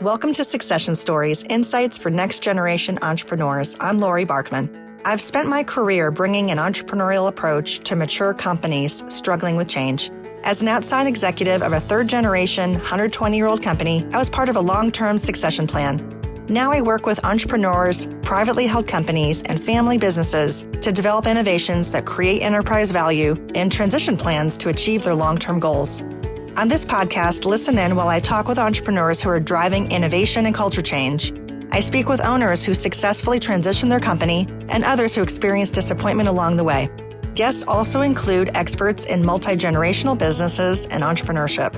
Welcome to Succession Stories, Insights for Next Generation Entrepreneurs. I'm Lori Barkman. I've spent my career bringing an entrepreneurial approach to mature companies struggling with change. As an outside executive of a third-generation, 120-year-old company, I was part of a long-term succession plan. Now I work with entrepreneurs, privately held companies, and family businesses to develop innovations that create enterprise value and transition plans to achieve their long-term goals. On this podcast, listen in while I talk with entrepreneurs who are driving innovation and culture change. I speak with owners who successfully transition their company and others who experience disappointment along the way. Guests also include experts in multi-generational businesses and entrepreneurship.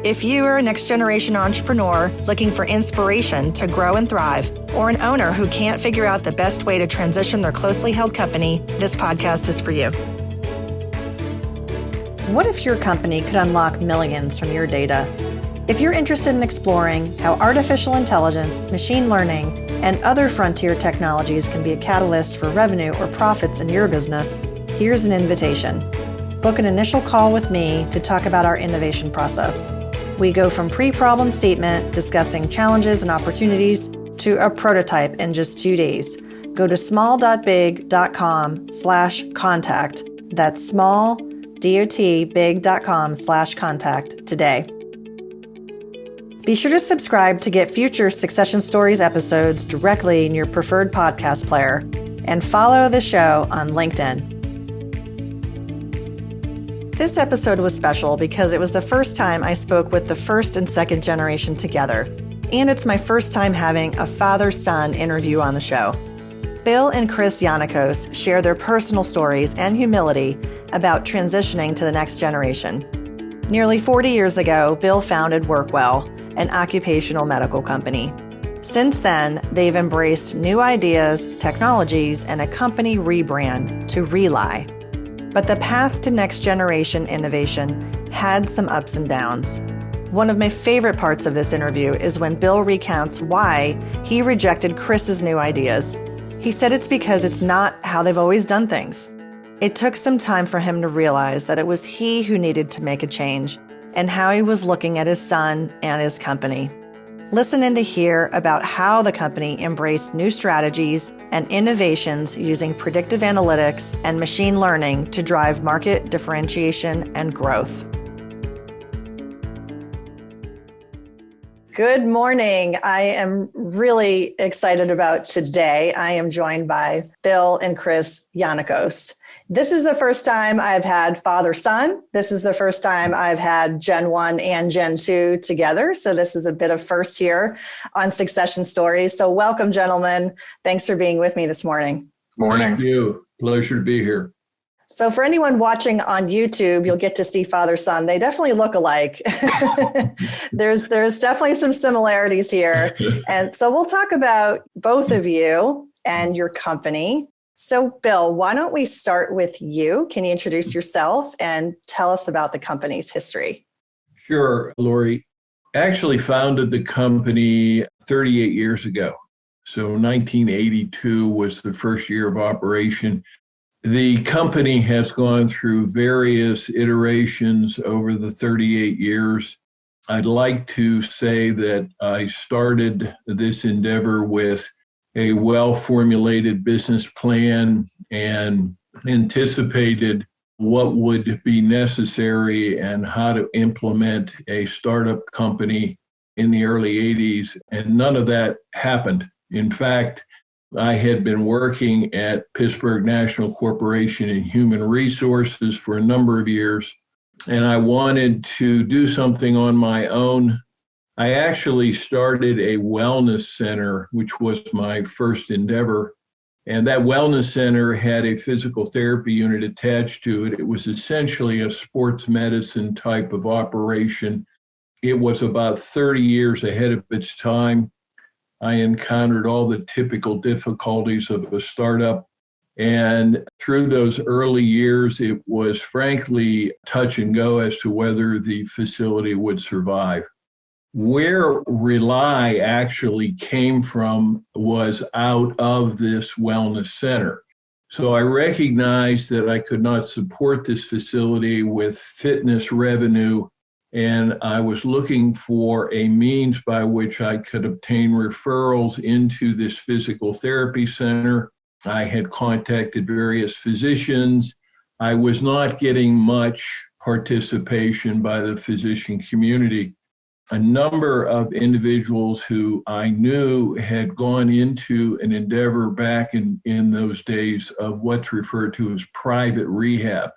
If you are a next-generation entrepreneur looking for inspiration to grow and thrive, or an owner who can't figure out the best way to transition their closely held company, this podcast is for you. What if your company could unlock millions from your data? If you're interested in exploring how artificial intelligence, machine learning, and other frontier technologies can be a catalyst for revenue or profits in your business, here's an invitation. Book an initial call with me to talk about our innovation process. We go from pre-problem statement, discussing challenges and opportunities, to a prototype in just 2 days. Go to small.big.com/contact. That's small.big.com/contact today. Be sure to subscribe to get future Succession Stories episodes directly in your preferred podcast player, and follow the show on LinkedIn. This episode was special because it was the first time I spoke with the first and second generation together, and it's my first time having a father-son interview on the show. Bill and Chris Yanakos share their personal stories and humility about transitioning to the next generation. Nearly 40 years ago, Bill founded Workwell, an occupational medical company. Since then, they've embraced new ideas, technologies, and a company rebrand to Reli. But the path to next generation innovation had some ups and downs. One of my favorite parts of this interview is when Bill recounts why he rejected Chris's new ideas. He said it's because it's not how they've always done things. It took some time for him to realize that it was he who needed to make a change, and how he was looking at his son and his company. Listen in to hear about how the company embraced new strategies and innovations using predictive analytics and machine learning to drive market differentiation and growth. Good morning. I am really excited about today. I am joined by Bill and Chris Yanakos. This is the first time I've had father-son. This is the first time I've had Gen 1 and Gen 2 together. So this is a bit of first here on Succession Stories. So welcome, gentlemen. Thanks for being with me this morning. Morning. Thank you. Pleasure to be here. So for anyone watching on YouTube, you'll get to see father-son. They definitely look alike. There's definitely some similarities here. And so we'll talk about both of you and your company. So Bill, why don't we start with you? Can you introduce yourself and tell us about the company's history? Sure, Lori. Actually founded the company 38 years ago. So 1982 was the first year of operation. The company has gone through various iterations over the 38 years. I'd like to say that I started this endeavor with a well-formulated business plan and anticipated what would be necessary and how to implement a startup company in the early 80s, and none of that happened. In fact, I had been working at Pittsburgh National Corporation in Human Resources for a number of years, and I wanted to do something on my own. I actually started a wellness center, which was my first endeavor, and that wellness center had a physical therapy unit attached to it. It was essentially a sports medicine type of operation. It was about 30 years ahead of its time. I encountered all the typical difficulties of a startup. And through those early years, it was frankly touch and go as to whether the facility would survive. Where Rely actually came from was out of this wellness center. So I recognized that I could not support this facility with fitness revenue And I was looking for a means by which I could obtain referrals into this physical therapy center. I had contacted various physicians. I was not getting much participation by the physician community. A number of individuals who I knew had gone into an endeavor back in those days of what's referred to as private rehab.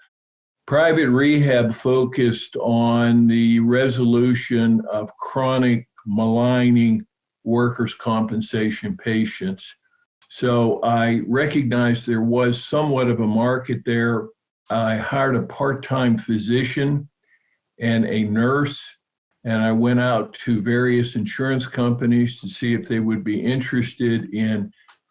Private rehab focused on the resolution of chronic maligning workers' compensation patients. So I recognized there was somewhat of a market there. I hired a part-time physician and a nurse, and I went out to various insurance companies to see if they would be interested in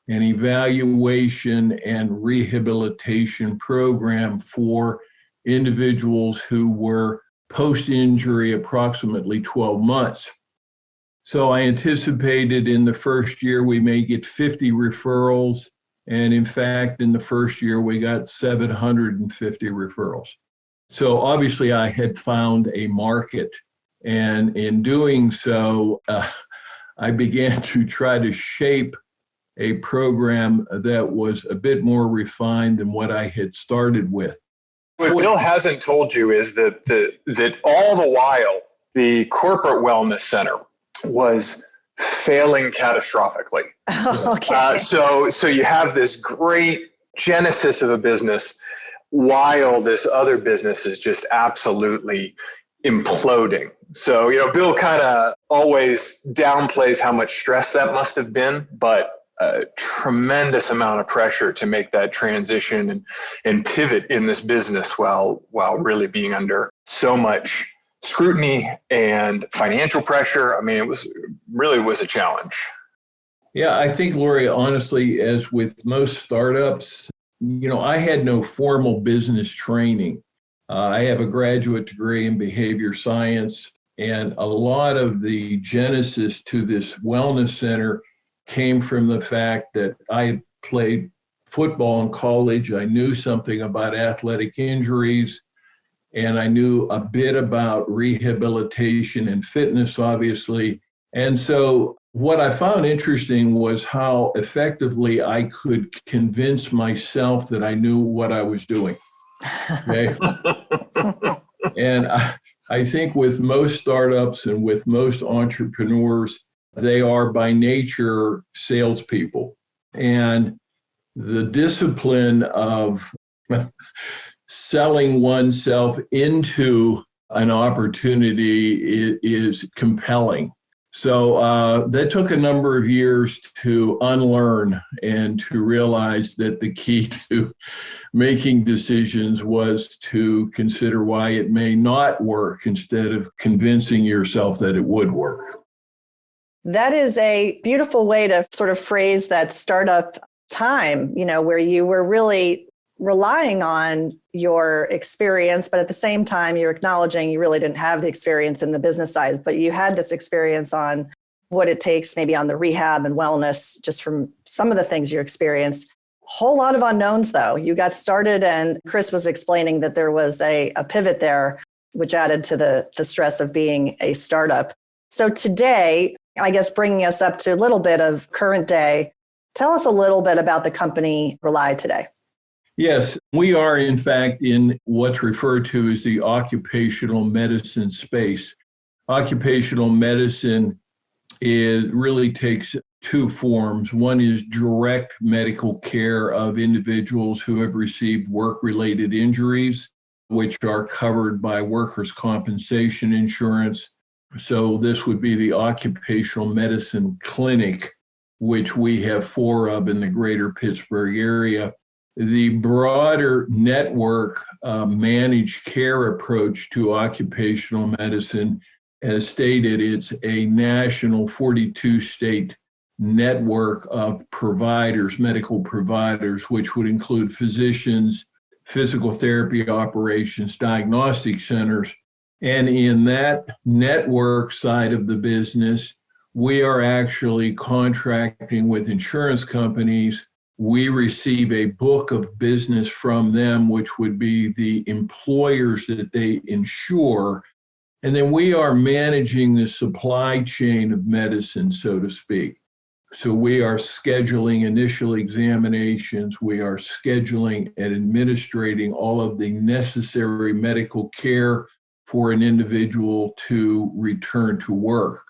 an evaluation and rehabilitation program for individuals who were post-injury approximately 12 months. So I anticipated in the first year we may get 50 referrals. And in fact, in the first year, we got 750 referrals. So obviously I had found a market. And in doing so, I began to try to shape a program that was a bit more refined than what I had started with. What Bill hasn't told you is that all the while, the corporate wellness center was failing catastrophically. Okay. So you have this great genesis of a business while this other business is just absolutely imploding. So, Bill kind of always downplays how much stress that must have been, but a tremendous amount of pressure to make that transition and pivot in this business while really being under so much scrutiny and financial pressure. I mean, it was a challenge. Yeah, I think, Lori, honestly, as with most startups, I had no formal business training. I have a graduate degree in behavior science, and a lot of the genesis to this wellness center came from the fact that I played football in college. I knew something about athletic injuries, and I knew a bit about rehabilitation and fitness, obviously. And so what I found interesting was how effectively I could convince myself that I knew what I was doing. Okay. And I think with most startups and with most entrepreneurs, they are by nature salespeople. And the discipline of selling oneself into an opportunity is compelling. So that took a number of years to unlearn and to realize that the key to making decisions was to consider why it may not work instead of convincing yourself that it would work. That is a beautiful way to sort of phrase that startup time, where you were really relying on your experience, but at the same time, you're acknowledging you really didn't have the experience in the business side, but you had this experience on what it takes maybe on the rehab and wellness, just from some of the things you experienced. Whole lot of unknowns, though. You got started, and Chris was explaining that there was a pivot there, which added to the stress of being a startup. So today, I guess bringing us up to a little bit of current day, tell us a little bit about the company Reli today. Yes, we are in fact in what's referred to as the occupational medicine space. Occupational medicine really takes two forms. One is direct medical care of individuals who have received work-related injuries, which are covered by workers' compensation insurance. So this would be the occupational medicine clinic, which we have 4 of in the greater Pittsburgh area. The broader network managed care approach to occupational medicine, as stated, it's a national 42-state network of providers, medical providers, which would include physicians, physical therapy operations, diagnostic centers. And in that network side of the business, we are actually contracting with insurance companies. We receive a book of business from them, which would be the employers that they insure. And then we are managing the supply chain of medicine, so to speak. So we are scheduling initial examinations. We are scheduling and administrating all of the necessary medical care for an individual to return to work.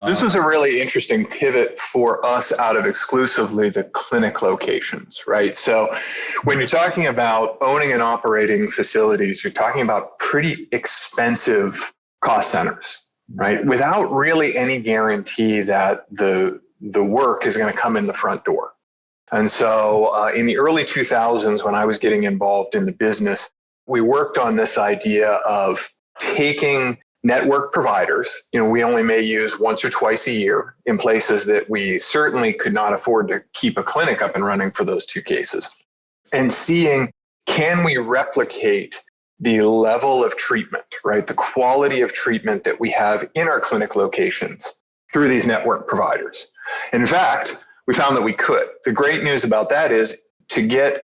This was a really interesting pivot for us out of exclusively the clinic locations, right? So when you're talking about owning and operating facilities, you're talking about pretty expensive cost centers, right? Without really any guarantee that the work is going to come in the front door. And so in the early 2000s, when I was getting involved in the business, we worked on this idea of taking network providers, we only may use once or twice a year in places that we certainly could not afford to keep a clinic up and running for those two cases, and seeing, can we replicate the level of treatment, right? The quality of treatment that we have in our clinic locations through these network providers. And in fact, we found that we could. The great news about that is to get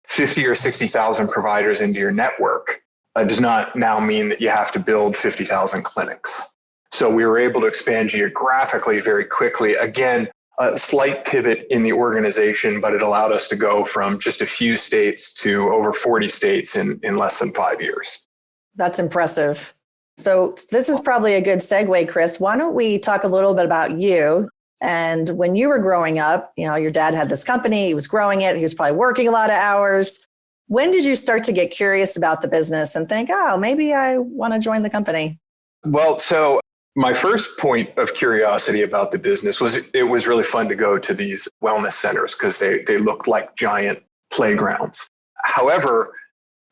50 or 60,000 providers into your network does not now mean that you have to build 50,000 clinics. So we were able to expand geographically very quickly. Again, a slight pivot in the organization, but it allowed us to go from just a few states to over 40 states in less than 5 years. That's impressive. So this is probably a good segue, Chris. Why don't we talk a little bit about you? And when you were growing up, your dad had this company, he was growing it, he was probably working a lot of hours. When did you start to get curious about the business and think, oh, maybe I want to join the company? Well, so my first point of curiosity about the business was it was really fun to go to these wellness centers because they looked like giant playgrounds. However,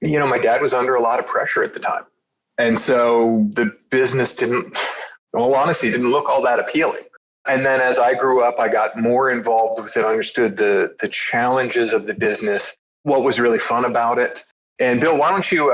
my dad was under a lot of pressure at the time. And so the business in all honesty, didn't look all that appealing. And then as I grew up, I got more involved with it, understood the challenges of the business, what was really fun about it. And Bill, why don't you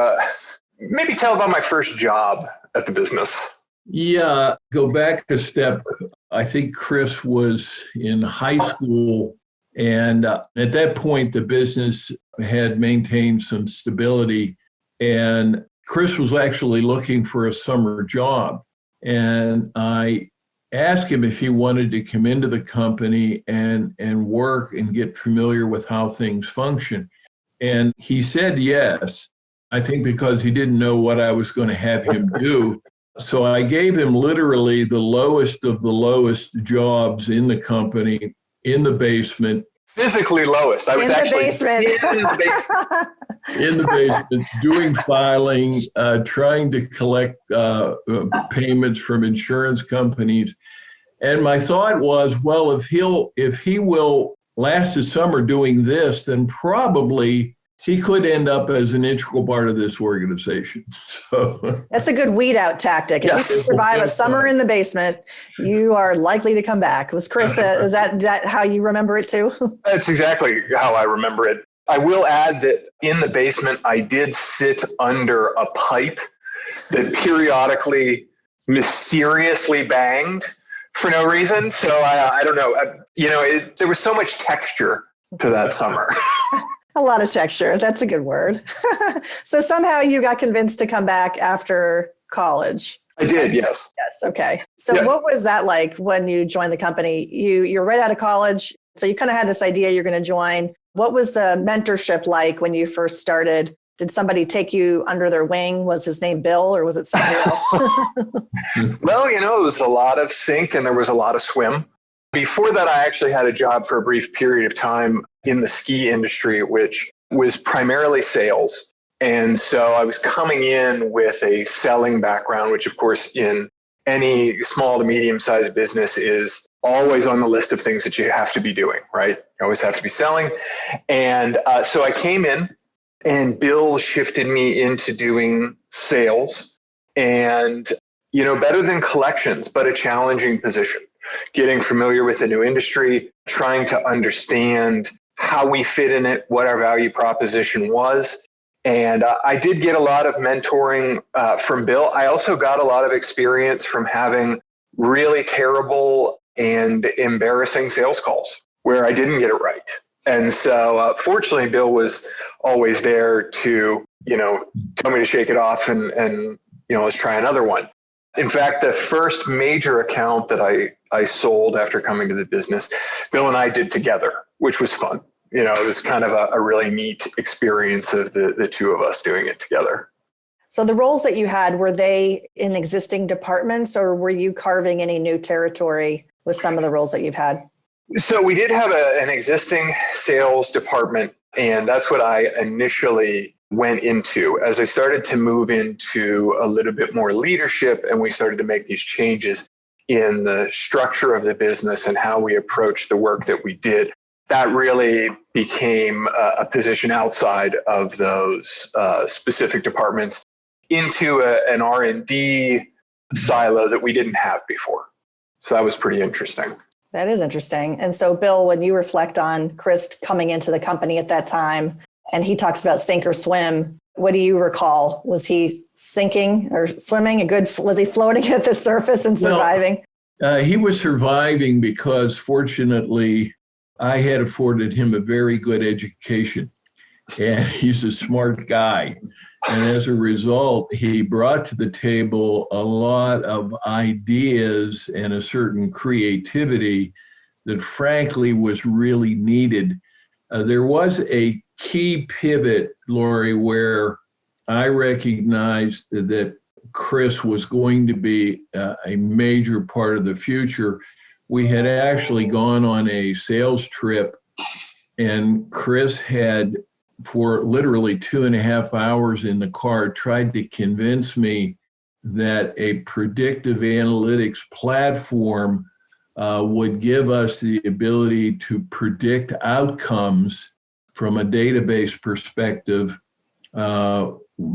maybe tell about my first job at the business? Yeah, go back a step. I think Chris was in high school, and at that point, the business had maintained some stability. And Chris was actually looking for a summer job. And I asked him if he wanted to come into the company and work and get familiar with how things function. And he said yes, I think because he didn't know what I was going to have him do. So I gave him literally the lowest of the lowest jobs in the company, in the basement. Physically lowest. I was actually in the basement, doing filing, trying to collect payments from insurance companies. And my thought was, well, if he will last the summer doing this, then probably he could end up as an integral part of this organization. So that's a good weed out tactic. If yes. you survive a summer in the basement, you are likely to come back. Was Chris, is that how you remember it too? That's exactly how I remember it. I will add that in the basement, I did sit under a pipe that periodically mysteriously banged for no reason. So I don't know. There was so much texture to that summer. A lot of texture. That's a good word. So somehow you got convinced to come back after college. I did, yes. Yes. Okay. So What was that like when you joined the company? You're right out of college. So you kind of had this idea you're going to join. What was the mentorship like when you first started? Did somebody take you under their wing? Was his name Bill or was it somebody else? Well, it was a lot of sink and there was a lot of swim. Before that, I actually had a job for a brief period of time in the ski industry, which was primarily sales. And so I was coming in with a selling background, which of course in any small to medium-sized business is always on the list of things that you have to be doing, right? You always have to be selling. And so I came in and Bill shifted me into doing sales and, better than collections, but a challenging position. Getting familiar with a new industry, trying to understand how we fit in it, what our value proposition was. And I did get a lot of mentoring from Bill. I also got a lot of experience from having really terrible and embarrassing sales calls where I didn't get it right. And so fortunately, Bill was always there to, tell me to shake it off and let's try another one. In fact, the first major account that I sold after coming to the business, Bill and I did together, which was fun. It was kind of a really neat experience of the two of us doing it together. So the roles that you had, were they in existing departments, or were you carving any new territory with some of the roles that you've had? So we did have an existing sales department, and that's what I initially went into. As I started to move into a little bit more leadership and we started to make these changes in the structure of the business and how we approached the work that we did, that really became a position outside of those specific departments into an R&D silo that we didn't have before. So that was pretty interesting. That is interesting. And so, Bill, when you reflect on Chris coming into the company at that time, and he talks about sink or swim, what do you recall? Was he sinking or swimming? Was he floating at the surface and surviving? No, he was surviving because, fortunately, I had afforded him a very good education, and he's a smart guy. And as a result, he brought to the table a lot of ideas and a certain creativity that frankly was really needed. There was a key pivot, Lori, where I recognized that Chris was going to be a major part of the future. We had actually gone on a sales trip, and Chris had, for literally 2.5 hours in the car, tried to convince me that a predictive analytics platform would give us the ability to predict outcomes from a database perspective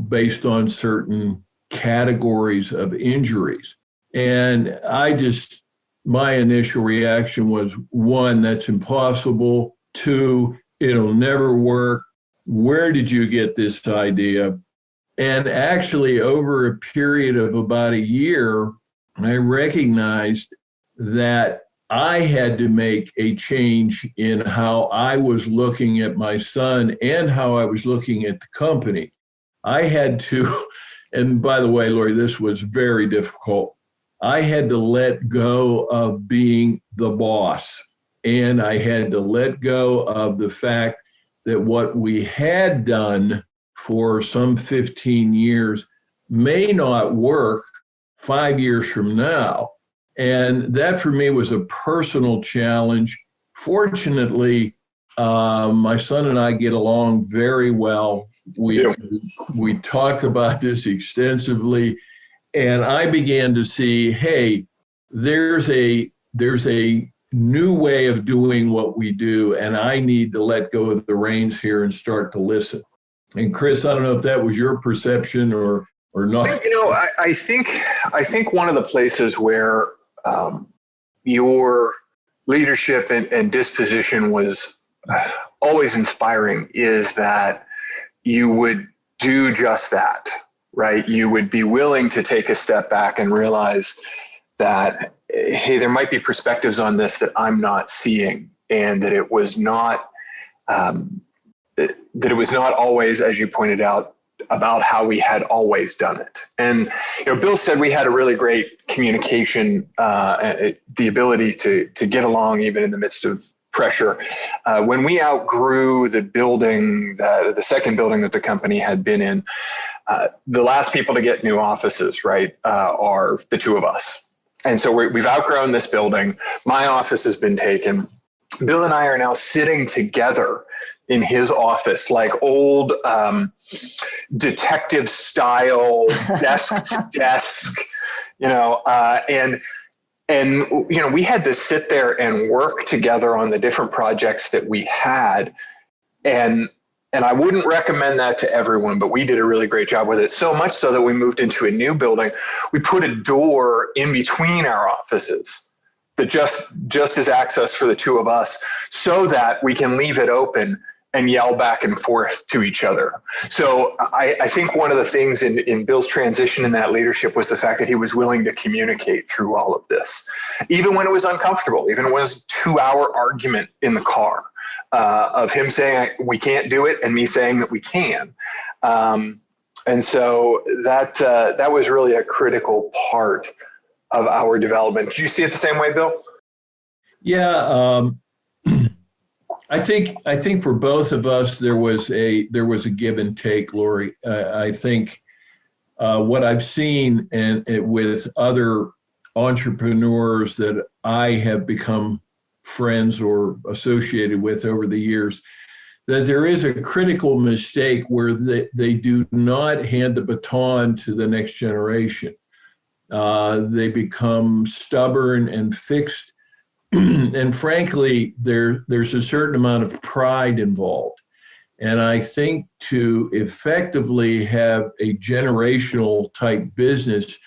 based on certain categories of injuries. And my initial reaction was, 1, that's impossible. 2, it'll never work. Where did you get this idea? And actually, over a period of about a year, I recognized that I had to make a change in how I was looking at my son and how I was looking at the company. I had to, and by the way, Lori, this was very difficult. I had to let go of being the boss, and I had to let go of the fact that what we had done for some 15 years may not work 5 years from now. And that for me was a personal challenge. Fortunately, my son and I get along very well. We talked about this extensively, and I began to see, hey, there's a new way of doing what we do, and I need to let go of the reins here and start to listen. And Chris, I don't know if that was your perception or not. I think one of the places where your leadership and disposition was always inspiring is that you would do just that, right? You would be willing to take a step back and realize that, hey, there might be perspectives on this that I'm not seeing, and that it was not always, as you pointed out, about how we had always done it. And Bill said we had a really great communication, the ability to get along even in the midst of pressure. When we outgrew the building, the second building that the company had been in, the last people to get new offices, right, are the two of us. And so we've outgrown this building. My office has been taken. Bill and I are now sitting together in his office, like old detective style, desk to desk, and we had to sit there and work together on the different projects that we had. And I wouldn't recommend that to everyone, but we did a really great job with it. So much so that we moved into a new building. We put a door in between our offices that just is access for the two of us, so that we can leave it open and yell back and forth to each other. So I think one of the things in Bill's transition in that leadership was the fact that he was willing to communicate through all of this, even when it was uncomfortable, even when it was a 2-hour argument in the car. Of him saying we can't do it and me saying that we can. And so that was really a critical part of our development. Do you see it the same way, Bill? Yeah, I think for both of us there was a give and take, Lori. I think what I've seen and with other entrepreneurs that I have become friends or associated with over the years, that there is a critical mistake where they do not hand the baton to the next generation. They become stubborn and fixed. And frankly, there's a certain amount of pride involved. And I think to effectively have a generational type business,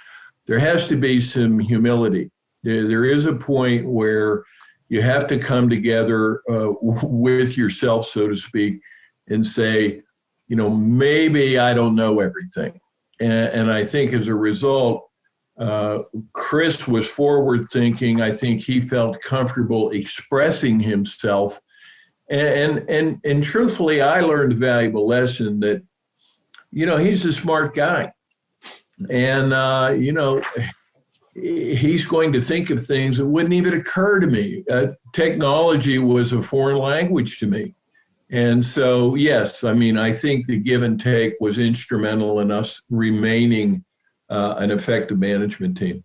there has to be some humility. There is a point where you have to come together with yourself, so to speak, and say, maybe I don't know everything. And I think as a result, Chris was forward thinking. I think he felt comfortable expressing himself. And truthfully, I learned a valuable lesson that, he's a smart guy. And, he's going to think of things that wouldn't even occur to me. Technology was a foreign language to me. And so, yes, I think the give and take was instrumental in us remaining an effective management team.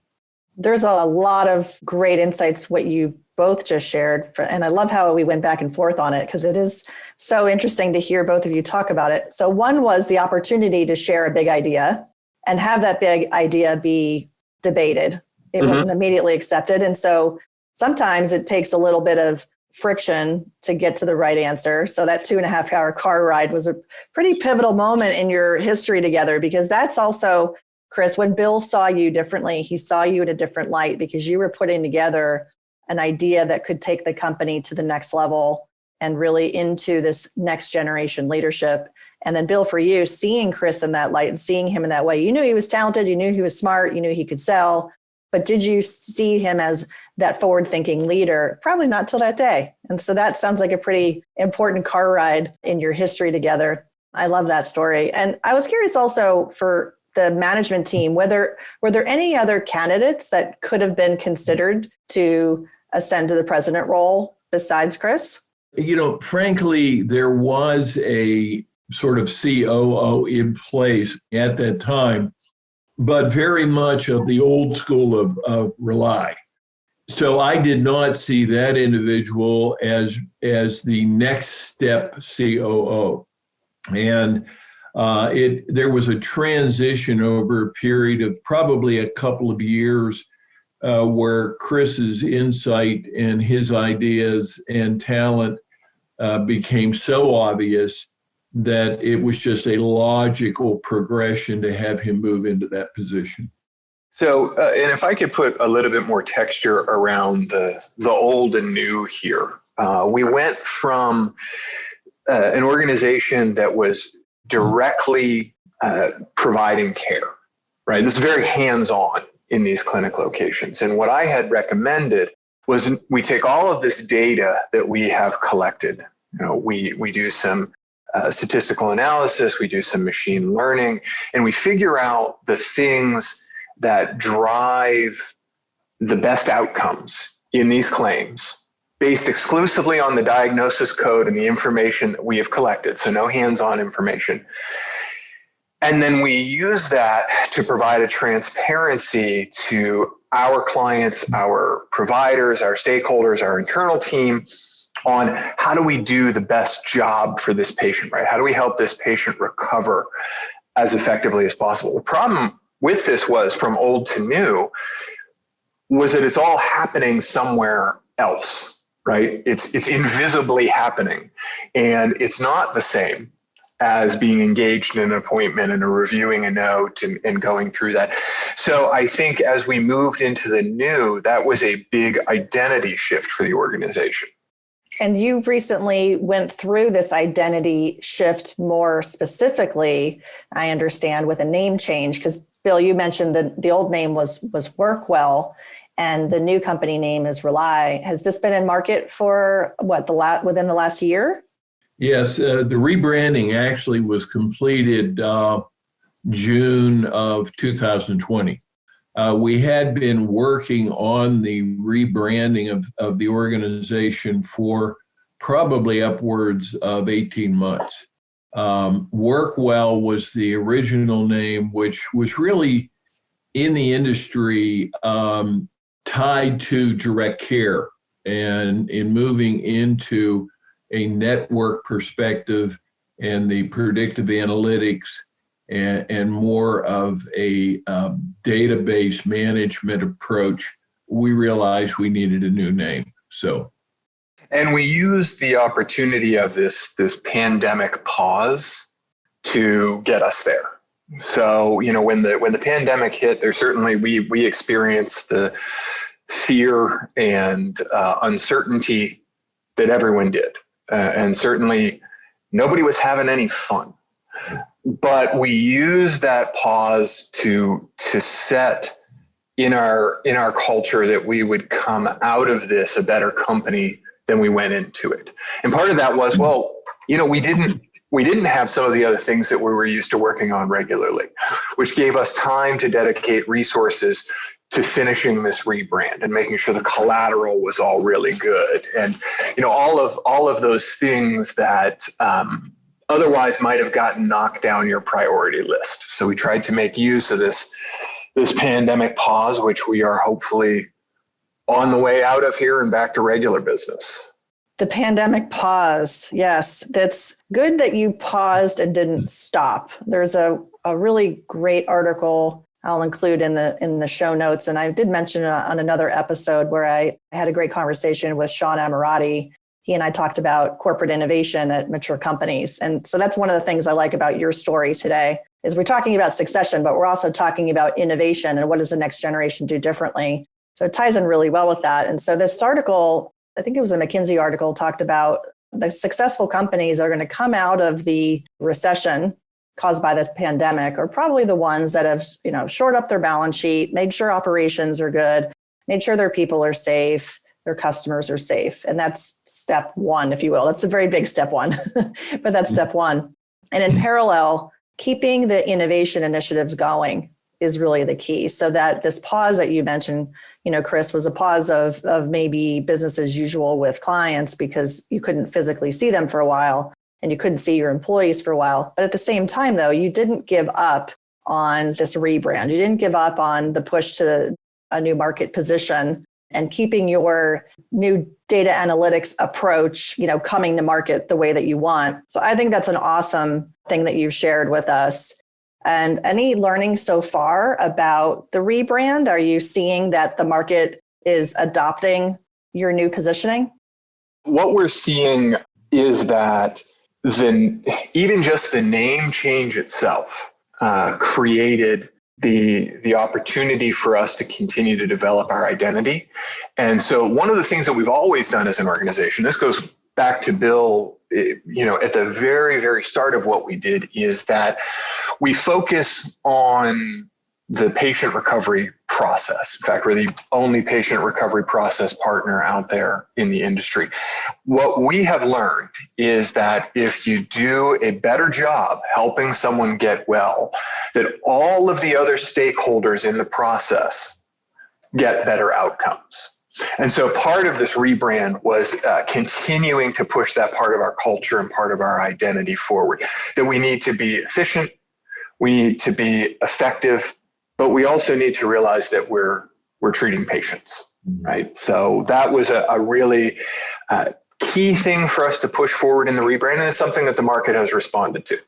There's a lot of great insights, what you both just shared. And I love how we went back and forth on it, because it is so interesting to hear both of you talk about it. So one was the opportunity to share a big idea and have that big idea be debated. It wasn't immediately accepted. And so sometimes it takes a little bit of friction to get to the right answer. So that 2.5-hour car ride was a pretty pivotal moment in your history together, because that's also, Chris, when Bill saw you differently, he saw you in a different light because you were putting together an idea that could take the company to the next level and really into this next generation leadership. And then Bill, for you, seeing Chris in that light and seeing him in that way, you knew he was talented, you knew he was smart, you knew he could sell, but did you see him as that forward-thinking leader? Probably not till that day. And so that sounds like a pretty important car ride in your history together. I love that story. And I was curious also for the management team, were there any other candidates that could have been considered to ascend to the president role besides Chris? Frankly, there was a sort of COO in place at that time, but very much of the old school of Reli. So I did not see that individual as the next step COO. And there was a transition over a period of probably a couple of years where Chris's insight and his ideas and talent became so obvious that it was just a logical progression to have him move into that position. So, and if I could put a little bit more texture around the old and new here, we went from an organization that was directly providing care, right? This is very hands-on in these clinic locations. And what I had recommended was we take all of this data that we have collected. We do some statistical analysis, we do some machine learning, and we figure out the things that drive the best outcomes in these claims based exclusively on the diagnosis code and the information that we have collected, so no hands-on information. And then we use that to provide a transparency to our clients, our providers, our stakeholders, our internal team on how do we do the best job for this patient, right? How do we help this patient recover as effectively as possible? The problem with this was, from old to new, was that it's all happening somewhere else, right? It's invisibly happening, and it's not the same as being engaged in an appointment and reviewing a note and going through that. So I think as we moved into the new, that was a big identity shift for the organization. And you recently went through this identity shift more specifically, I understand, with a name change, because Bill, you mentioned that the old name was Workwell and the new company name is Reli. Has this been in market for within the last year? Yes, the rebranding actually was completed June of 2020. We had been working on the rebranding of the organization for probably upwards of 18 months. Workwell was the original name, which was really in the industry tied to direct care, and in moving into a network perspective and the predictive analytics and more of a database management approach, we realized we needed a new name. And we used the opportunity of this pandemic pause to get us there. So, when the pandemic hit, there certainly we experienced the fear and uncertainty that everyone did, and certainly nobody was having any fun. But we used that pause to set in our culture that we would come out of this a better company than we went into it. And part of that was, we didn't have some of the other things that we were used to working on regularly, which gave us time to dedicate resources to finishing this rebrand and making sure the collateral was all really good. And, all of those things that otherwise might have gotten knocked down your priority list. So we tried to make use of this pandemic pause, which we are hopefully on the way out of here and back to regular business. The pandemic pause. Yes, that's good that you paused and didn't stop. There's a really great article I'll include in the show notes. And I did mention on another episode where I had a great conversation with Sean Amirati. He and I talked about corporate innovation at mature companies. And so that's one of the things I like about your story today is we're talking about succession, but we're also talking about innovation and what does the next generation do differently. So it ties in really well with that. And so this article, I think it was a McKinsey article, talked about the successful companies are going to come out of the recession caused by the pandemic are probably the ones that have, shored up their balance sheet, made sure operations are good, made sure their people are safe, their customers are safe. And that's step one, if you will. That's a very big step one, but that's step one. And in parallel, keeping the innovation initiatives going is really the key. So that this pause that you mentioned, Chris, was a pause of maybe business as usual with clients because you couldn't physically see them for a while and you couldn't see your employees for a while. But at the same time, though, you didn't give up on this rebrand. You didn't give up on the push to a new market position and keeping your new data analytics approach, coming to market the way that you want. So I think that's an awesome thing that you've shared with us. And any learning so far about the rebrand? Are you seeing that the market is adopting your new positioning? What we're seeing is that even just the name change itself created the opportunity for us to continue to develop our identity. And so one of the things that we've always done as an organization, this goes back to Bill, at the very, very start of what we did, is that we focus on the patient recovery process. In fact, we're the only patient recovery process partner out there in the industry. What we have learned is that if you do a better job helping someone get well, that all of the other stakeholders in the process get better outcomes. And so part of this rebrand was continuing to push that part of our culture and part of our identity forward, that we need to be efficient, we need to be effective, but we also need to realize that we're treating patients, right? So that was a really key thing for us to push forward in the rebrand, and it's something that the market has responded to.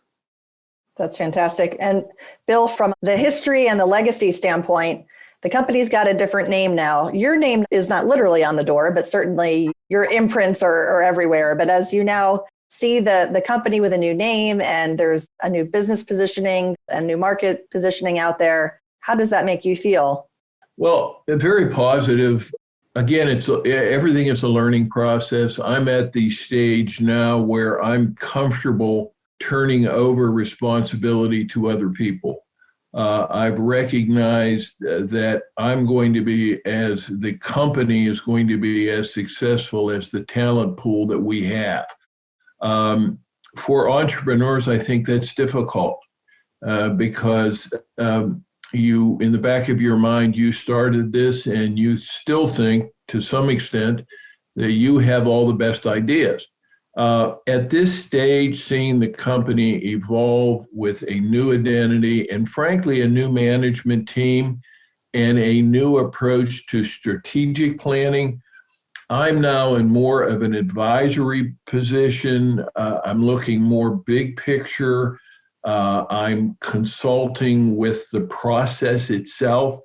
That's fantastic. And Bill, from the history and the legacy standpoint, the company's got a different name now. Your name is not literally on the door, but certainly your imprints are everywhere. But as you now see the company with a new name and there's a new business positioning, a new market positioning out there, how does that make you feel? Well, very positive. Again, everything is a learning process. I'm at the stage now where I'm comfortable turning over responsibility to other people. I've recognized that I'm going to be, as the company is going to be as successful as the talent pool that we have. For entrepreneurs, I think that's difficult because you, in the back of your mind, you started this and you still think to some extent that you have all the best ideas. At this stage, seeing the company evolve with a new identity and frankly, a new management team and a new approach to strategic planning, I'm now in more of an advisory position. I'm looking more big picture. I'm consulting with the process itself,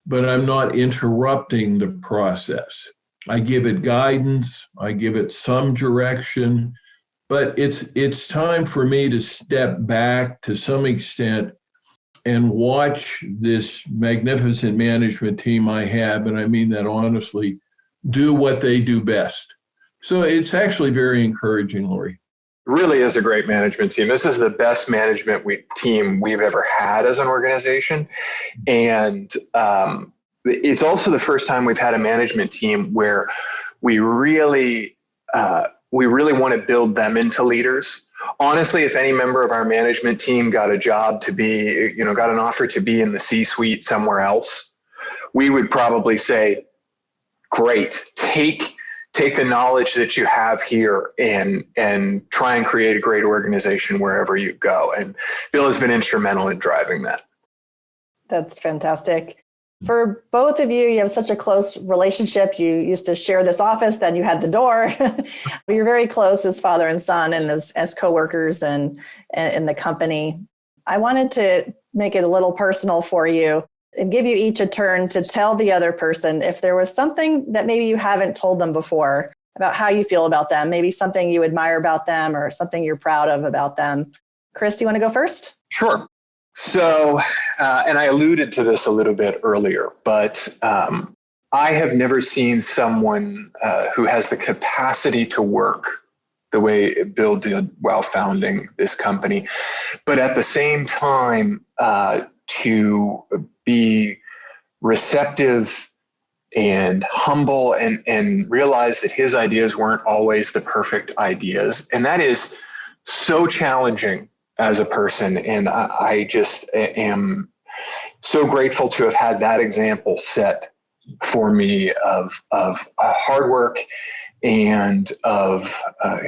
but I'm not interrupting the process. I give it guidance, I give it some direction, but it's time for me to step back to some extent and watch this magnificent management team I have, and I mean that honestly, do what they do best. So it's actually very encouraging, Lori. Really is a great management team. This is the best management team we've ever had as an organization. And it's also the first time we've had a management team where we really want to build them into leaders. Honestly, if any member of our management team got a job to be, got an offer to be in the C-suite somewhere else, we would probably say, great, take the knowledge that you have here and try and create a great organization wherever you go. And Bill has been instrumental in driving that. That's fantastic. For both of you, you have such a close relationship. You used to share this office, then you had the door. You're very close as father and son and as coworkers and in the company. I wanted to make it a little personal for you and give you each a turn to tell the other person if there was something that maybe you haven't told them before about how you feel about them, maybe something you admire about them or something you're proud of about them. Chris, do you want to go first? Sure. So, and I alluded to this a little bit earlier, but I have never seen someone who has the capacity to work the way Bill did while founding this company, but at the same time to be receptive and humble and realize that his ideas weren't always the perfect ideas. And that is so challenging as a person. And I just am so grateful to have had that example set for me of hard work and of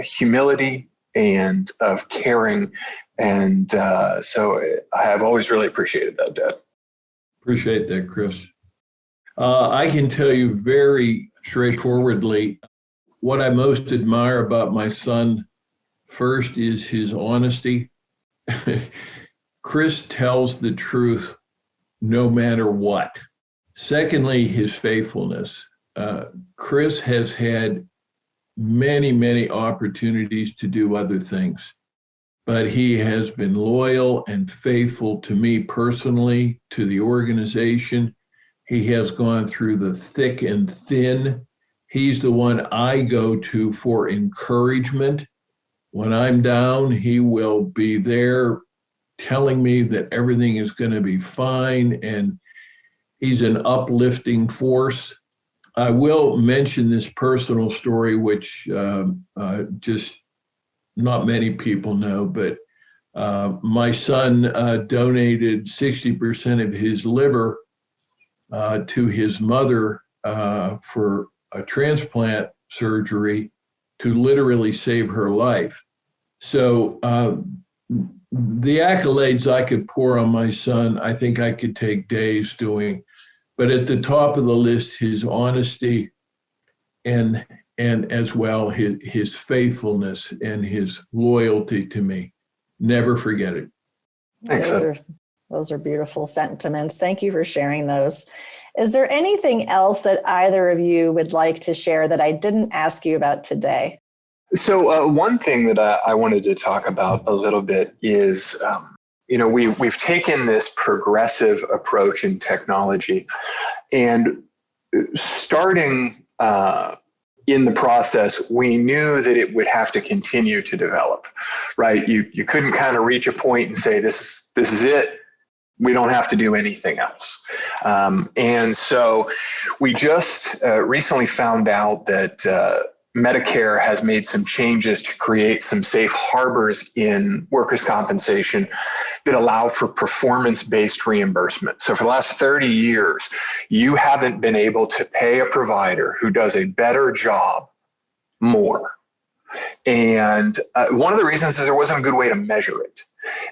humility and of caring. And so I have always really appreciated that, Dad. Appreciate that, Chris. I can tell you very straightforwardly, what I most admire about my son first is his honesty. Chris tells the truth no matter what. Secondly, his faithfulness. Chris has had many, many opportunities to do other things, but he has been loyal and faithful to me personally, to the organization. He has gone through the thick and thin. He's the one I go to for encouragement. When I'm down, he will be there telling me that everything is going to be fine, and he's an uplifting force. I will mention this personal story, which just not many people know, but my son donated 60% of his liver to his mother for a transplant surgery to literally save her life. So the accolades I could pour on my son, I think I could take days doing. But at the top of the list, his honesty and as well his faithfulness and his loyalty to me. Never forget it. Thanks. Those are beautiful sentiments. Thank you for sharing those. Is there anything else that either of you would like to share that I didn't ask you about today? So one thing that I wanted to talk about a little bit is, we've taken this progressive approach in technology, and starting in the process, we knew that it would have to continue to develop, right? You couldn't kind of reach a point and say, this is it. We don't have to do anything else. And so we just recently found out that Medicare has made some changes to create some safe harbors in workers' compensation that allow for performance-based reimbursement. So for the last 30 years, you haven't been able to pay a provider who does a better job more. And one of the reasons is there wasn't a good way to measure it.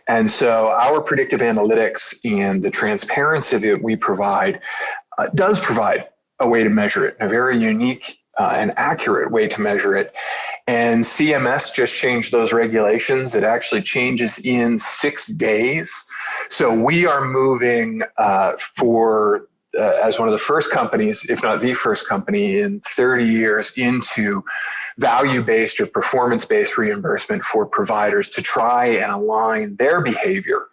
And so our predictive analytics and the transparency that we provide does provide a way to measure it, a very unique and accurate way to measure it. And CMS just changed those regulations. It actually changes in 6 days. So we are moving as one of the first companies, if not the first company in 30 years, into value-based or performance-based reimbursement for providers to try and align their behavior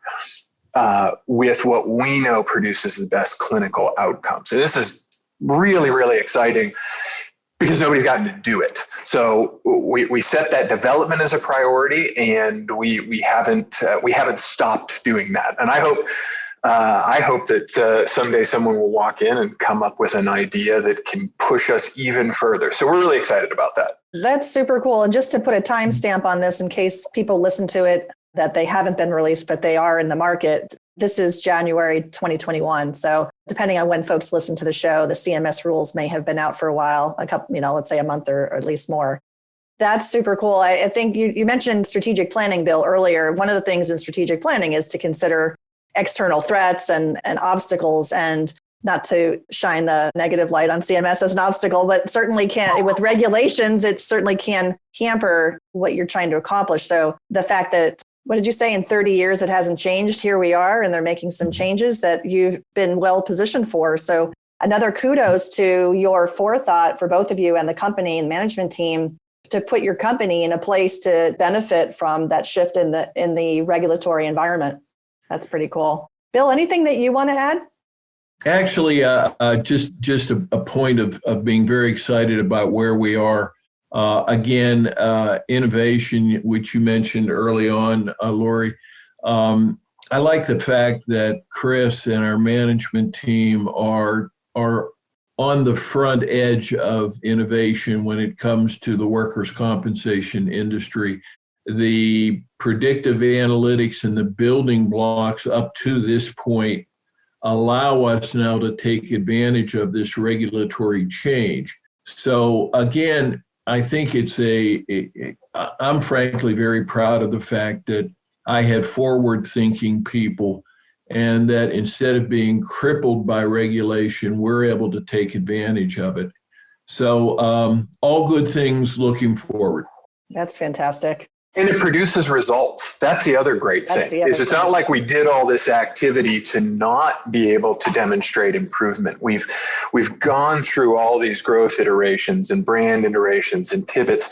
with what we know produces the best clinical outcomes. And this is really, really exciting because nobody's gotten to do it. So we set that development as a priority, and we haven't stopped doing that. And I hope that someday someone will walk in and come up with an idea that can push us even further. So we're really excited about that. That's super cool. And just to put a timestamp on this, in case people listen to it, that they haven't been released, but they are in the market. This is January 2021. So depending on when folks listen to the show, the CMS rules may have been out for a while, a couple, let's say a month or at least more. That's super cool. I think you mentioned strategic planning, Bill, earlier. One of the things in strategic planning is to consider external threats and obstacles, and not to shine the negative light on CMS as an obstacle, but certainly can, with regulations, it certainly can hamper what you're trying to accomplish. So the fact that, what did you say, in 30 years it hasn't changed, here we are, and they're making some changes that you've been well positioned for. So another kudos to your forethought for both of you and the company and management team to put your company in a place to benefit from that shift in the regulatory environment. That's pretty cool. Bill, anything that you want to add? Actually, just a point of being very excited about where we are. Again, innovation, which you mentioned early on, Lori. I like the fact that Chris and our management team are on the front edge of innovation when it comes to the workers' compensation industry. The predictive analytics and the building blocks up to this point allow us now to take advantage of this regulatory change. So again, I think I'm frankly very proud of the fact that I had forward-thinking people, and that instead of being crippled by regulation, we're able to take advantage of it. So all good things looking forward. That's fantastic. And it produces results. That's the other great thing. It's not like we did all this activity to not be able to demonstrate improvement. We've gone through all these growth iterations and brand iterations and pivots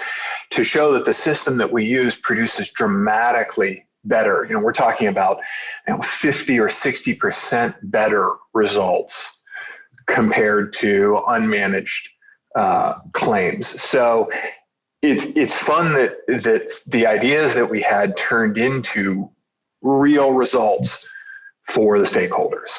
to show that the system that we use produces dramatically better. We're talking about 50 or 60% better results compared to unmanaged claims. So it's fun that the ideas that we had turned into real results for the stakeholders.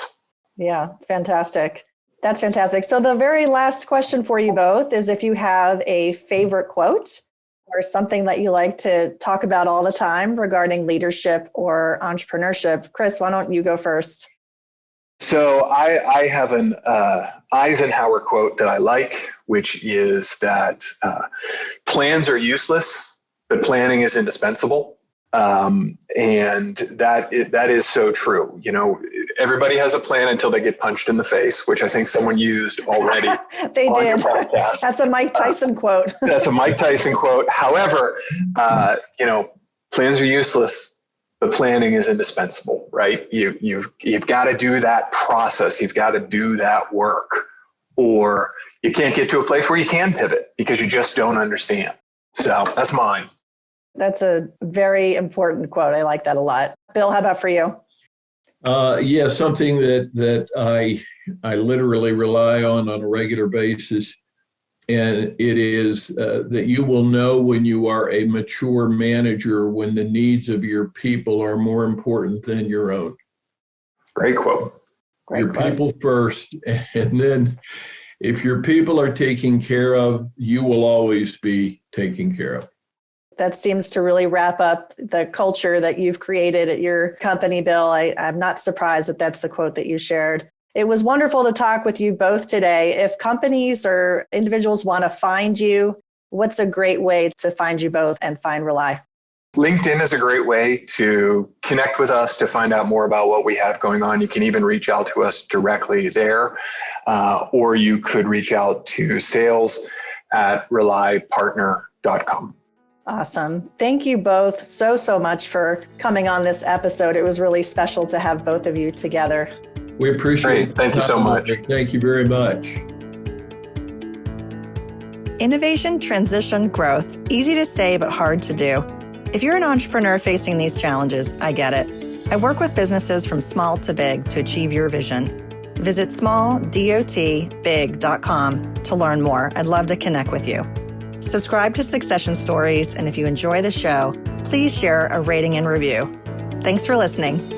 Yeah, fantastic. That's fantastic. So the very last question for you both is if you have a favorite quote or something that you like to talk about all the time regarding leadership or entrepreneurship. Chris, why don't you go first? So I have an Eisenhower quote that I like, which is that plans are useless, but planning is indispensable. And that is so true. Everybody has a plan until they get punched in the face, which I think someone used already. They did. That's a Mike Tyson quote. That's a Mike Tyson quote. However, plans are useless, but planning is indispensable, right? You've got to do that process. You've got to do that work, or you can't get to a place where you can pivot because you just don't understand. So that's mine. That's a very important quote. I like that a lot. Bill, how about for you? Yeah, something that I literally rely on a regular basis. And it is that you will know when you are a mature manager when the needs of your people are more important than your own. Great quote. Your people first, and then if your people are taken care of, you will always be taken care of. That seems to really wrap up the culture that you've created at your company, Bill. I'm not surprised that that's the quote that you shared. It was wonderful to talk with you both today. If companies or individuals want to find you, what's a great way to find you both and find Reli? LinkedIn is a great way to connect with us, to find out more about what we have going on. You can even reach out to us directly there, or you could reach out to sales@relipartner.com. Awesome. Thank you both so much for coming on this episode. It was really special to have both of you together. We appreciate it. Thank you so much. Thank you very much. Innovation, transition, growth. Easy to say, but hard to do. If you're an entrepreneur facing these challenges, I get it. I work with businesses from small to big to achieve your vision. Visit smalldotbig.com to learn more. I'd love to connect with you. Subscribe to Succession Stories, and if you enjoy the show, please share a rating and review. Thanks for listening.